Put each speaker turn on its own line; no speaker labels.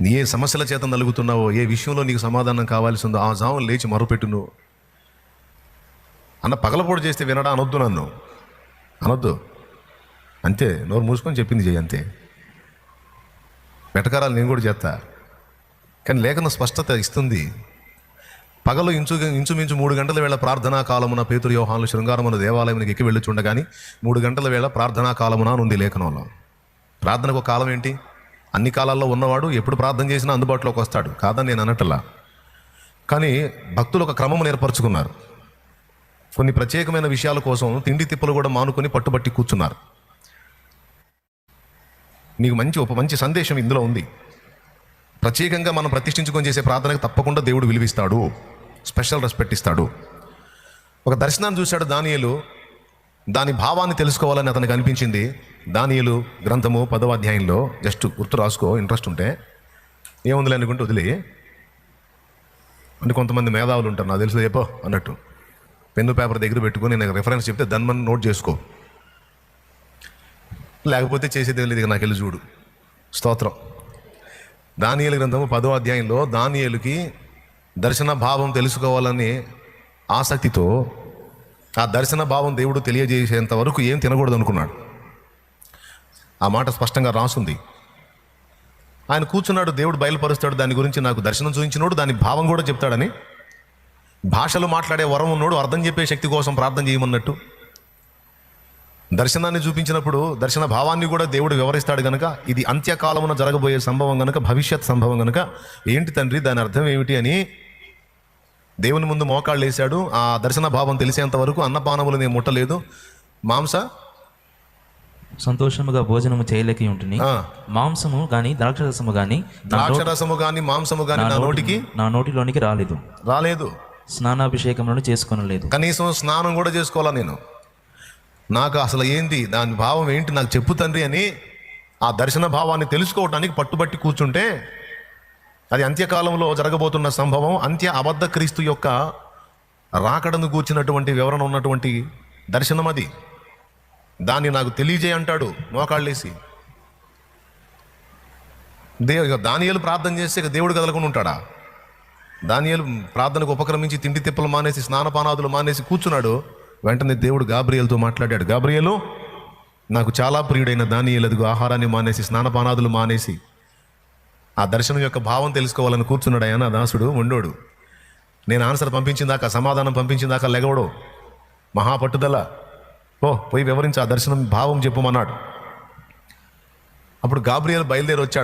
నీ ఏ సమస్యల చేత నలుగుతున్నావో, ఏ విషయంలో నీకు సమాధానం కావాల్సి ఉందో ఆ జాములు లేచి మరుపెట్టు. నువ్వు అన్న పగలపొడి చేస్తే వినడా అనొద్దు, నన్ను అనొద్దు, అంతే. నోరు మూసుకొని చెప్పింది చెయ్యి, అంతే. వెటకారాలు నేను కూడా చేస్తా, కానీ లేఖన స్పష్టత ఇస్తుంది. పగలు ఇంచుమించు 3 గంటల వేళ ప్రార్థనా కాలమున పేతురు యోహానులు శృంగారమున దేవాలయానికి ఎక్కి వెళ్ళుచుండగాని 3 గంటల వేళ ప్రార్థనా కాలమున ఉంది లేఖనంలో. ప్రార్థనకు ఒక కాలం ఏంటి? అన్ని కాలాల్లో ఉన్నవాడు ఎప్పుడు ప్రార్థన చేసినా అందుబాటులోకి వస్తాడు, కాదని నేను అనట్లా. కానీ భక్తులు ఒక క్రమం ఏర్పరచుకున్నారు. కొన్ని ప్రత్యేకమైన విషయాల కోసం తిండి తిప్పలు కూడా మానుకొని పట్టుబట్టి కూర్చున్నారు. నీకు మంచి సందేశం ఇందులో ఉంది. ప్రత్యేకంగా మనం ప్రతిష్ఠించుకొని చేసే ప్రార్థనకు తప్పకుండా దేవుడు విలువిస్తాడు, స్పెషల్ రెస్పెక్ట్ ఇస్తాడు. ఒక దర్శనాన్ని చూశాడు దానియేలు. దాని భావాన్ని తెలుసుకోవాలని అతనికి అనిపించింది. దానియేలు గ్రంథము 10వ అధ్యాయంలో జస్ట్ గుర్తు రాసుకో, ఇంట్రెస్ట్ ఉంటే. ఏముందిలే అనుకుంటే వదిలే. అంటే కొంతమంది మేధావులు ఉంటారు, నాకు తెలుసు చెప్పో అన్నట్టు పెన్ను పేపర్ దగ్గర పెట్టుకొని నేను రెఫరెన్స్ చెప్తే దాన్ని మనం నోట్ చేసుకో, లేకపోతే చేసేది తెలియదు, నాకు వెళ్ళి చూడు. స్తోత్రం. దానియేలు గ్రంథము 10వ అధ్యాయంలో దానియేలుకి దర్శన భావం తెలుసుకోవాలని ఆసక్తితో ఆ దర్శన భావం దేవుడు తెలియజేసేంత వరకు ఏం తినకూడదు అనుకున్నాడు. ఆ మాట స్పష్టంగా రాసుంది. ఆయన కూర్చున్నాడు, దేవుడు బయలుపరుస్తాడు దాని గురించి. నాకు దర్శనం చూపించినోడు దాని భావం కూడా చెప్తాడని. భాషలు మాట్లాడే వరం ఉన్నోడు అర్థం చెప్పే శక్తి కోసం ప్రార్థన చేయమన్నట్టు. దర్శనాన్ని చూపించినప్పుడు దర్శన భావాన్ని కూడా దేవుడు వివరిస్తాడు కనుక, ఇది అంత్యకాలమున జరగబోయే సంభవం కనుక, భవిష్యత్ సంభవం కనుక, ఏంటి తండ్రి దాని అర్థం ఏమిటి అని దేవుని ముందు మోకాళ్ళు వేశాడు. ఆ దర్శన భావం తెలిసేంత వరకు అన్నపానములు నేను ముట్టలేదు.
సంతోషముగా భోజనము చేయలేక ఉంటుంది. మాంసము గాని ద్రాక్షరసము గాని
మాంసము గాని
నా నోటిలోనికి రాలేదు. స్నానాభిషేకములను చేసుకోనలేదు.
కనీసం స్నానం కూడా చేసుకోవాలా నేను? నాకు అసలు ఏంటి దాని భావం ఏంటి నాకు చెప్పు తండ్రి అని ఆ దర్శన భావాన్ని తెలుసుకోవటానికి పట్టుబట్టి కూర్చుంటే, అది అంత్యకాలంలో జరగబోతున్న సంభవం, అంత్య అబద్ధ క్రీస్తు యొక్క రాకడను కూర్చున్నటువంటి వివరణ ఉన్నటువంటి దర్శనం అది. దాన్ని నాకు తెలియజేయ అంటాడు మోకాళ్ళేసి. దానియేలు ప్రార్థన చేస్తే దేవుడు కదలకుండా ఉంటాడా? దానియేలు ప్రార్థనకు ఉపక్రమించి తిండి తిప్పలు మానేసి స్నానపానాదులు మానేసి కూర్చున్నాడు. వెంటనే దేవుడు గాబ్రియేలుతో మాట్లాడాడు. గాబ్రియేలు, నాకు చాలా ప్రియుడైన దానియేలు అదిగో ఆహారాన్ని మానేసి స్నానపానాదులు మానేసి ఆ దర్శనం యొక్క భావం తెలుసుకోవాలని కూర్చున్నాడు. ఆయన దాసుడు ఉండోడు. నేను ఆన్సర్ పంపించిందాక, సమాధానం పంపించిందాక లెగవడు. మహాపట్టుదల. పోయి వివరించి ఆ దర్శనం భావం చెప్పమన్నాడు. అప్పుడు గాబ్రియేలు బయలుదేరి వచ్చాడు.